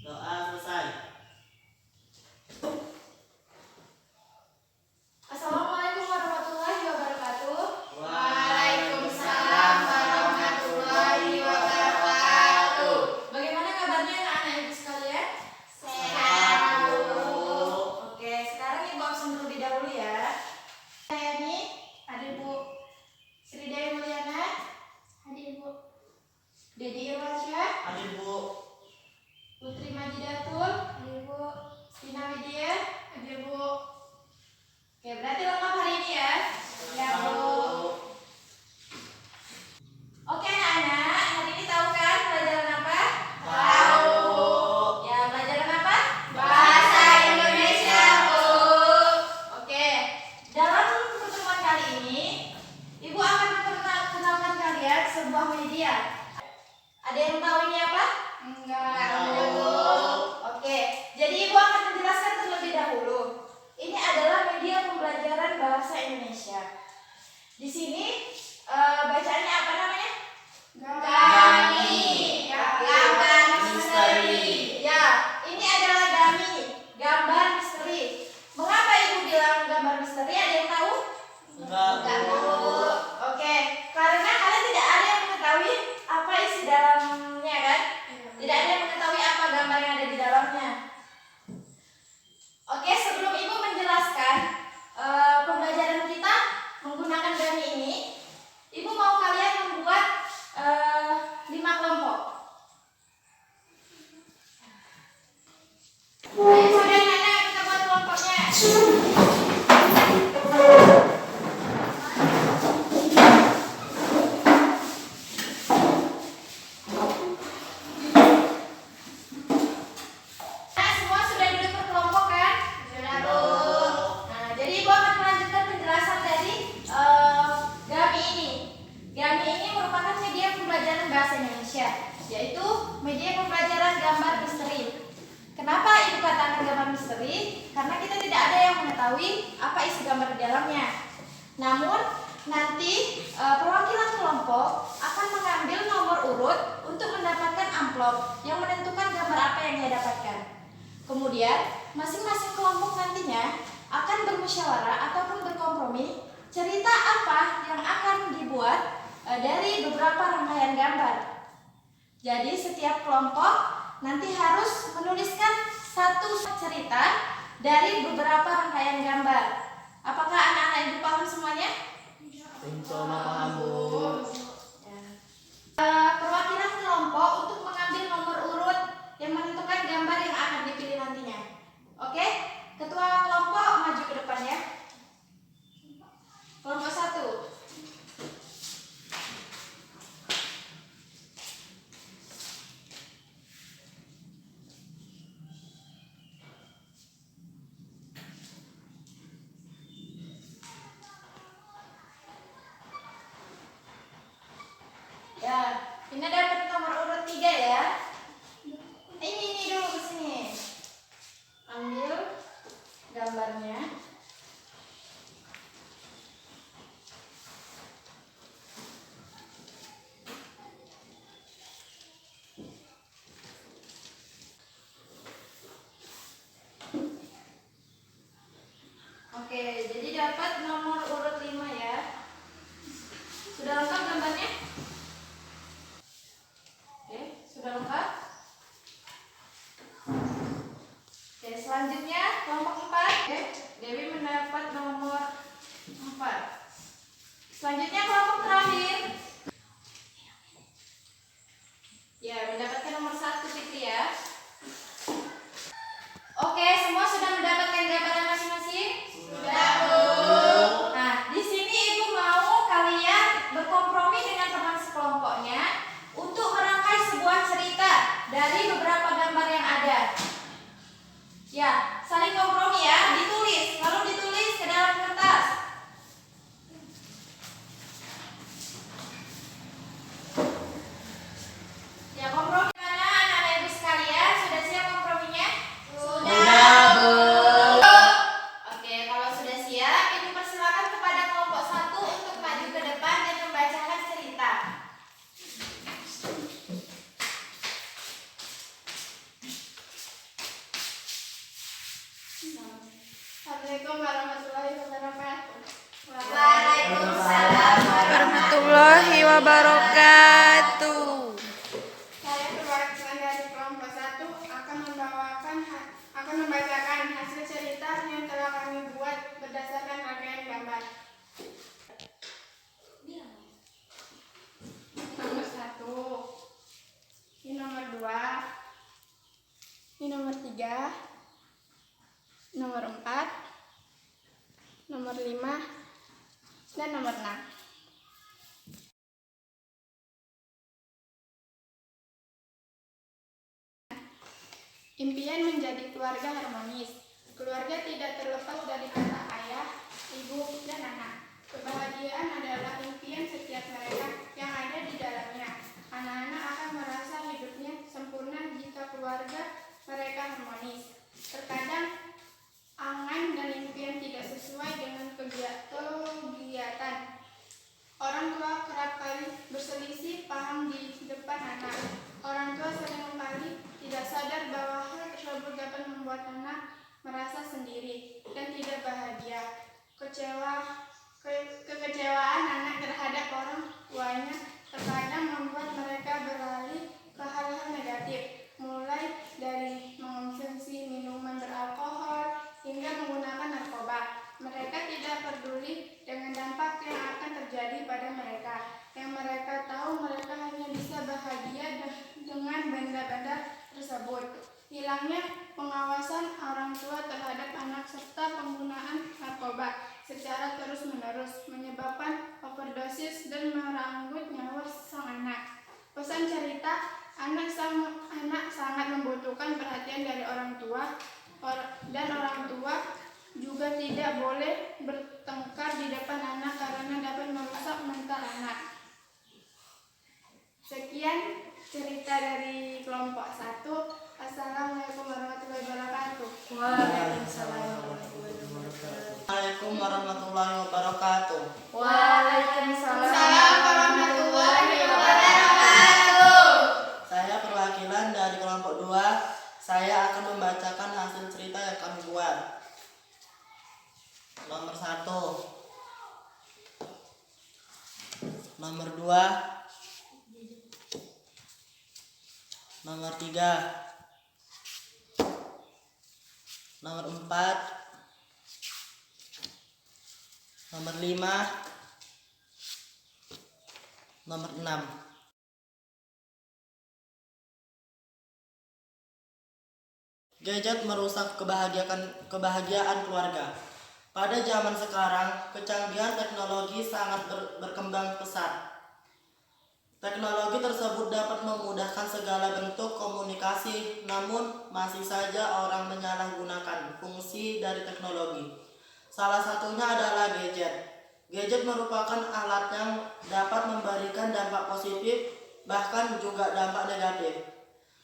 Doa selesai. Assalamualaikum warahmatullahi wabarakatuh. Waalaikumsalam warahmatullahi wabarakatuh. Bagaimana kabarnya anak-anak ibu sekalian? Sehat, Bu. Oke, sekarang ibu absen terlebih dahulu ya. Saya nih, hadir Bu. Sri Dewi Mulyana, hadir Bu. Dedi Irwansyah, Hadir Bu. Putri Majidatul, hadir Bu. Tina Widya, hadir Bu. Oke, berarti lengkap hari ini ya? Ya Bu. Oke anak-anak, hari ini tahu kan pelajaran apa? Tahu. Ya, pelajaran apa? Bahasa Indonesia, Bu. Oke, dalam pertemuan kali ini, Ibu akan memperkenalkan kalian sebuah media. Ada yang tahu ini apa? Enggak, Bu. Oke, jadi Ibu akan menjelaskan terlebih dahulu. Ini adalah media pembelajaran bahasa Indonesia. Di sini bacaannya apa namanya? Gami. Gambar misteri. Ya, ini adalah Gami, gambar misteri. Mengapa Ibu bilang gambar misteri? Ada yang tahu? Enggak Bu. Oke, karena kalian tidak ada yang mengetahui apa isi dalamnya kan? Tidak ada yang mengetahui apa gambar yang ada di dalamnya. Oke, sebelum Ibu menjelaskan pembelajaran kita menggunakan Gami ini, Ibu mau kalian membuat 5 kelompok. Ayo saudara-saudara, kita buat kelompoknya. Nah, semua sudah duduk berkelompok kan? Sudah, Bu. Nah, jadi Ibu akan melanjutkan penjelasan dari Gami ini. Gami ini merupakan media pembelajaran bahasa Indonesia, yaitu media pembelajaran gambar misteri. Kenapa Ibu katakan gambar misteri? Karena kita tidak ada yang mengetahui apa isi gambar di dalamnya. Namun, nanti perwakilan kelompok akan mengambil nomor urut untuk mendapatkan amplop yang menentukan gambar apa yang dia dapatkan. Kemudian, masing-masing kelompok nantinya akan bermusyawarah ataupun berkompromi cerita apa yang akan dibuat dari beberapa rangkaian gambar. Jadi, setiap kelompok nanti harus menuliskan satu cerita dari beberapa rangkaian gambar. Apakah anak-anak ibu paham semuanya? Insya Allah paham Bu. Perwakilan kelompok untuk mengambil nomor urut yang menentukan gambar yang akan dipilih nantinya. Oke, ketua kelompok maju ke depan ya. Kelompok 1. Ya, ini dapat nomor urut 3 ya. Ini dulu ke sini. Ambil gambarnya. Oke, jadi dapat nomor urut 5 ya. Sudah lengkap gambarnya? Oke, sudah lengkap? Oke, selanjutnya kelompok 4. Oke, Dewi mendapat nomor 4. Selanjutnya kelompok terakhir. Ya, mendapatkan nomor 1 Fitri ya. Oke, semua sudah mendapatkan gambaran masing-masing? Sudah, Bu. Nah, di sini Ibu mau kalian berkompromi dengan teman sekelompoknya untuk merangkai sebuah cerita dari beberapa gambar yang ada. Ya, saling kompromi ya, ditulis, lalu ditulis ke dalam kertas. Ya, kompromi mana anak-anak ibu sekalian? Sudah siap komprominya? Sudah, Bu. Oke, kalau sudah siap, Ibu persilakan kepada kelompok 1 untuk maju ke depan dan membacakan cerita. Assalamualaikum warahmatullahi wabarakatuh. Waalaikumsalam warahmatullahi wabarakatuh. Saya perwakilan dari kelompok 1 akan membacakan hasil cerita yang telah kami buat berdasarkan rangkaian gambar. Nomor 1, ini nomor 2, ini nomor 3, nomor 4, nomor 5, dan nomor 6. Impian menjadi keluarga harmonis. Keluarga tidak terlepas dari kata ayah, ibu, dan anak. Kebahagiaan adalah impian setiap mereka yang ada di dalamnya. Anak-anak akan merasa hidupnya sempurna jika keluarga mereka harmonis. Terkadang angan dan impian tidak sesuai dengan kegiatan. Orang tua kerap kali berselisih paham di depan anak. Orang tua seringkali tidak sadar bahwa hal tersebut dapat membuat anak merasa sendiri dan tidak bahagia. Kekecewaan anak terhadap orang tuanya terkadang membuat mereka beralih ke hal-hal negatif, mulai dari mengonsumsi minuman beralkohol hingga menggunakan narkoba. Mereka tidak peduli dengan dampak yang akan terjadi pada mereka. Yang mereka tahu, mereka hanya bisa bahagia dengan benda-benda tersebut. Hilangnya pengawasan orang tua terhadap anak serta penggunaan narkoba secara terus-menerus menyebabkan overdosis dan merenggut nyawa sang anak. Pesan cerita, anak sangat membutuhkan perhatian dari orang tua, dan orang tua juga tidak boleh bertengkar di depan anak karena dapat merusak mental anak. Sekian cerita dari kelompok 1. Assalamualaikum warahmatullahi wabarakatuh. Assalamualaikum warahmatullahi wabarakatuh. Waalaikumsalam warahmatullahi wabarakatuh. Saya perwakilan dari kelompok 2. Saya akan membacakan hasil cerita yang kami buat. Nomor 1, nomor 2, nomor 3, nomor 4, nomor 5, nomor 6. Gadget merusak kebahagiaan keluarga. Pada zaman sekarang, kecanggihan teknologi sangat berkembang pesat. Teknologi tersebut dapat memudahkan segala bentuk komunikasi, namun masih saja orang menyalahgunakan fungsi dari teknologi. Salah satunya adalah gadget. Gadget merupakan alat yang dapat memberikan dampak positif, bahkan juga dampak negatif.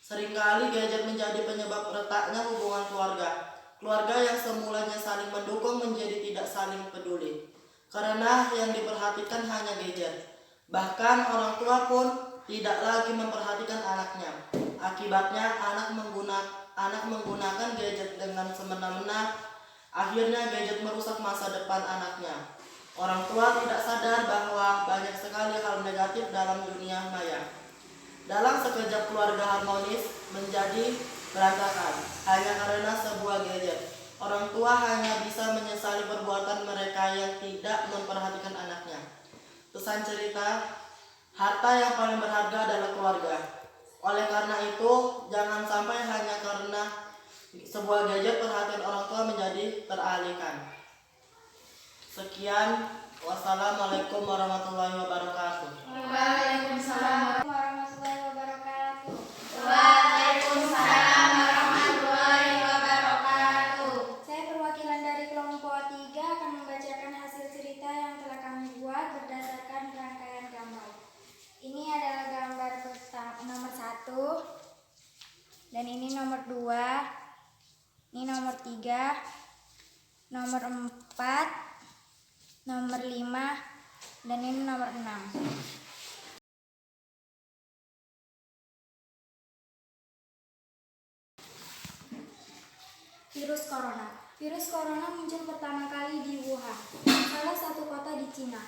Seringkali gadget menjadi penyebab retaknya hubungan keluarga. Keluarga yang semulanya saling mendukung menjadi tidak saling peduli, karena yang diperhatikan hanya gadget. Bahkan orang tua pun tidak lagi memperhatikan anaknya. Akibatnya anak menggunakan gadget dengan semena-mena. Akhirnya gadget merusak masa depan anaknya. Orang tua tidak sadar bahwa banyak sekali hal negatif dalam dunia maya. Dalam sekejap keluarga harmonis menjadi berantakan hanya karena sebuah gadget. Orang tua hanya bisa menyesali perbuatan mereka yang tidak memperhatikan anaknya. Pesan cerita, harta yang paling berharga adalah keluarga. Oleh karena itu, jangan sampai hanya karena sebuah gadget perhatian orang tua menjadi teralihkan. Sekian, wassalamualaikum warahmatullahi wabarakatuh. Waalaikumsalam warahmatullahi wabarakatuh. Waalaikumsalam warahmatullahi wabarakatuh. Saya perwakilan dari kelompok 3 akan membacakan hasil cerita yang telah kami buat berdasarkan rangkaian gambar. Ini adalah gambar nomor 1, dan ini nomor 2, ini nomor 3, nomor 4, nomor 5, dan ini nomor 6. Virus corona. Virus corona muncul pertama kali di Wuhan, salah satu kota di Cina.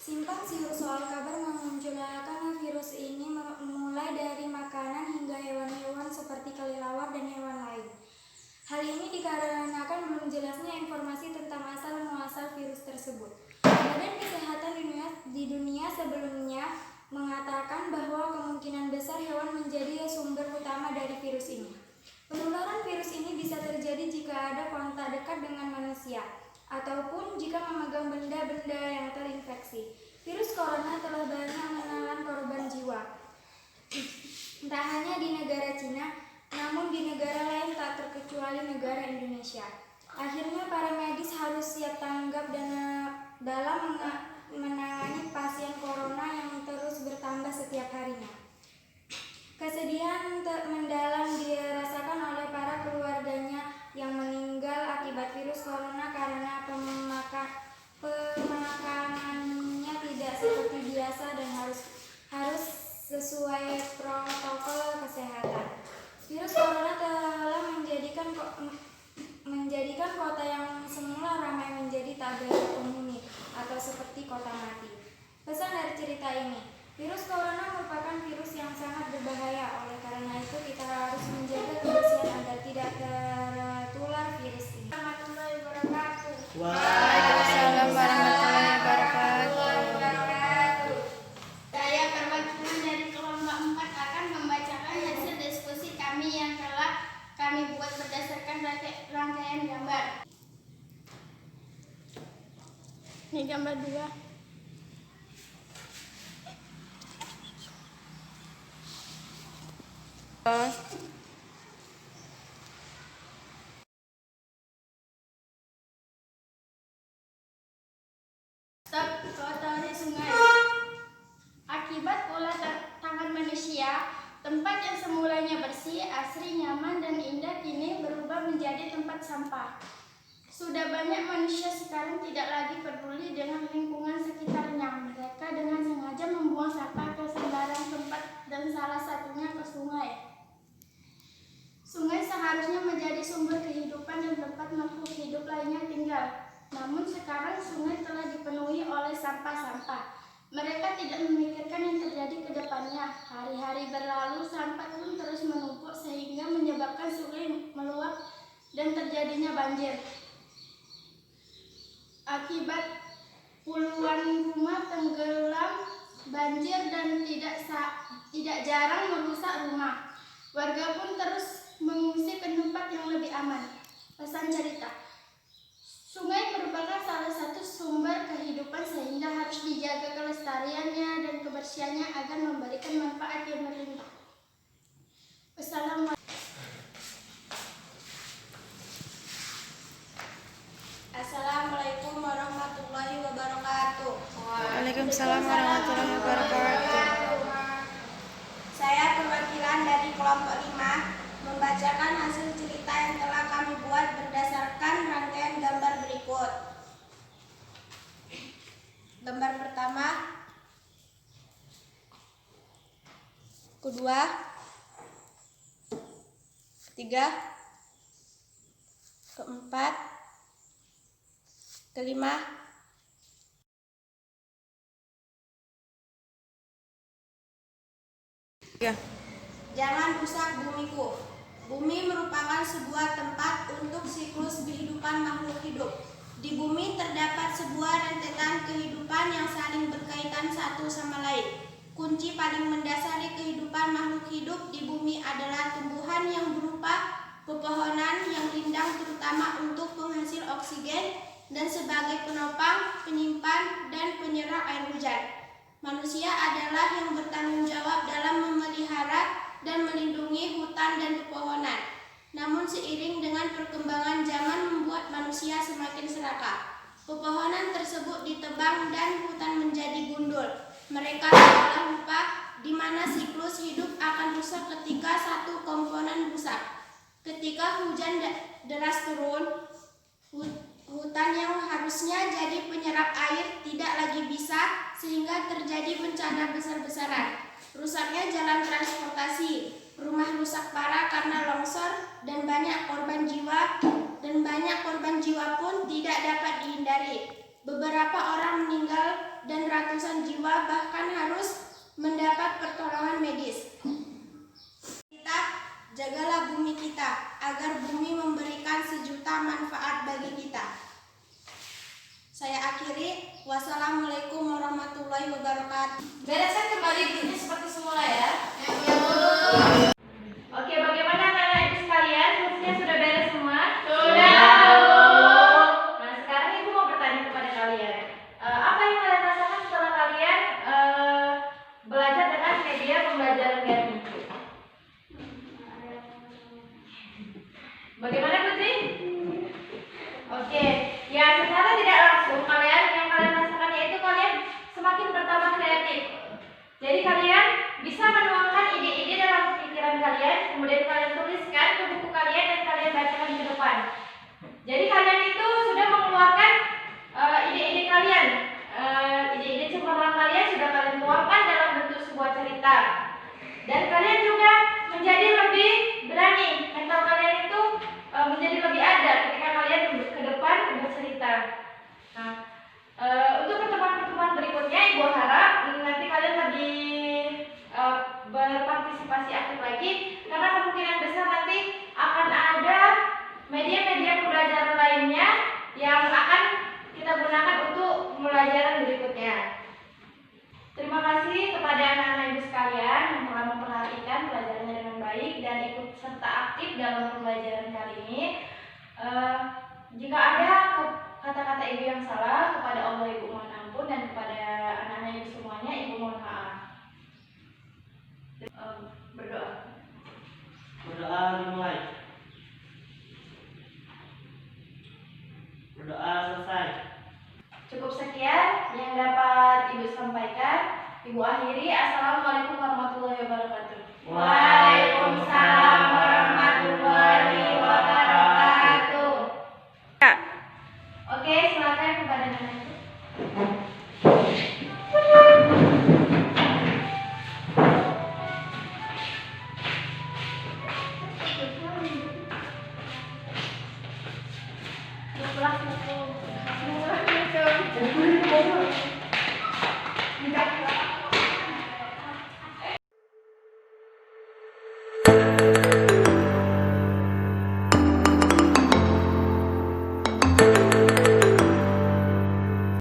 Simpang siur soal kabar memunculkan virus ini mulai dari makanan hingga hewan-hewan seperti kelelawar dan hewan lain. Hal ini dikarenakan belum jelasnya informasi tentang asal-muasal virus tersebut. Badan Kesehatan di dunia sebelumnya mengatakan bahwa kemungkinan besar hewan menjadi sumber utama dari virus ini. Penularan virus ini bisa terjadi jika ada kontak dekat dengan manusia, ataupun jika memegang benda-benda yang terinfeksi. Virus corona telah banyak menelan korban jiwa. Tak hanya di negara Cina, namun di negara lain tak terkecuali negara Indonesia. Akhirnya para medis harus siap tanggap dalam menangani pasien corona yang terus bertambah setiap harinya. Kesedihan mendalam dirasakan oleh para keluarganya yang meninggal akibat virus corona karena pemakamannya tidak seperti biasa dan harus sesuai protokol kesehatan. Virus corona telah menjadikan kota yang semula ramai menjadi tak berpenghuni atau seperti kota mati. Pesan dari cerita ini, virus corona merupakan virus yang sangat berbahaya. Oleh karena itu kita harus menjaga kebersihan agar tidak tertular virus ini. Warahmatullahi wabarakatuh. Waalaikumsalam warahmatullahi wabarakatuh. Saya perwakilan dari kelompok 4 akan membacakan hasil diskusi kami yang telah kami buat berdasarkan rangkaian gambar. Ini gambar 2. Stop kotori sungai. Akibat ulah tangan manusia, tempat yang semulanya bersih, asri, nyaman, dan indah kini berubah menjadi tempat sampah. Sudah banyak manusia sekarang tidak lagi peduli dengan lingkungan sekitarnya. Mereka dengan sengaja membuang sampah ke sembarang tempat dan salah satunya ke sungai. Sungai seharusnya menjadi sumber kehidupan dan tempat makhluk hidup lainnya tinggal. Namun sekarang sungai telah dipenuhi oleh sampah-sampah. Mereka tidak memikirkan yang terjadi ke depannya. Hari-hari berlalu, sampah pun terus menumpuk sehingga menyebabkan sungai meluap dan terjadinya banjir. Akibat puluhan rumah tenggelam, banjir dan tidak jarang merusak rumah. Warga pun terus mengungsi ke tempat yang lebih aman. Pesan cerita. Sungai merupakan salah satu sumber kehidupan sehingga harus dijaga kelestariannya dan kebersihannya agar memberikan manfaat yang berlimpah. Wassalamualaikum. Assalamualaikum warahmatullahi wabarakatuh. Waalaikumsalam warahmatullahi wabarakatuh. Saya perwakilan dari kelompok 5 membacakan hasil cerita yang telah kami buat berdasarkan rangkaian gambar berikut. Gambar pertama, kedua, ketiga, keempat, kelima, Ya. jangan rusak bumiku. Bumi merupakan sebuah tempat untuk siklus kehidupan makhluk hidup. Di bumi terdapat sebuah rentetan kehidupan yang saling berkaitan satu sama lain. Kunci paling mendasari kehidupan makhluk hidup di bumi adalah tumbuhan yang berupa pepohonan yang rindang terutama untuk penghasil oksigen dan sebagai penopang, penyimpan, dan penyerap air hujan. Manusia adalah yang bertanggung jawab dalam memelihara dan melindungi hutan dan pepohonan. Namun seiring dengan perkembangan zaman membuat manusia semakin serakah. Pepohonan tersebut ditebang dan hutan menjadi gundul. Mereka seolah lupa di mana siklus hidup akan rusak ketika satu komponen rusak. Ketika hujan deras turun, hutan yang harusnya jadi penyerap air tidak lagi bisa sehingga terjadi bencana besar-besaran. Rusaknya jalan transportasi, rumah rusak parah karena longsor dan banyak korban jiwa dan banyak korban jiwa pun tidak dapat dihindari. Beberapa orang meninggal dan ratusan jiwa bahkan harus mendapat pertolongan medis. Kita jagalah bumi kita agar bumi memberikan sejuta manfaat bagi kita. Saya akhiri. Wassalamualaikum warahmatullahi wabarakatuh. Bereskan kembali grupnya seperti semula ya. Oke, bagaimana anak-anak ibu sekalian? Sepertinya sudah beres semua? Sudah. Nah, sekarang ibu mau bertanya kepada kalian. Apa yang kalian rasakan setelah kalian belajar dengan media pembelajaran daring? Bagaimana Putri? Oke, ya secara tidak langsung yang kalian rasakan yaitu kalian semakin bertambah kreatif. Jadi kalian bisa menuangkan ide-ide dalam pikiran kalian, kemudian kalian tuliskan ke buku kalian dan kalian bacakan ke depan. Jadi kalian itu sudah mengeluarkan ide-ide kalian, ide-ide cemerlang kalian sudah kalian tuangkan dalam bentuk sebuah cerita. Dan kalian juga menjadi lebih berani, mental kalian itu menjadi lebih ada ketika kalian ke depan bercerita. Nah, untuk pertemuan-pertemuan berikutnya, Ibu harap nanti kalian lebih berpartisipasi aktif lagi, karena kemungkinan besar nanti akan ada media-media pembelajaran lainnya yang akan kita gunakan untuk pembelajaran berikutnya. Terima kasih kepada anak-anak ibu sekalian yang telah memperhatikan pelajarannya dengan baik dan ikut serta aktif dalam pembelajaran kali ini. Jika ada kata-kata ibu yang salah, kepada Allah ibu mohon ampun, dan kepada anak-anak ibu semuanya ibu mohon maaf. Berdoa. Berdoa dimulai. Berdoa selesai. Cukup sekian yang dapat ibu sampaikan. Ibu akhiri. Assalamualaikum warahmatullahi wabarakatuh. Waalaikumsalam warahmatullahi wabarakatuh. Oke, silakan kepada nenek. Assalamualaikum.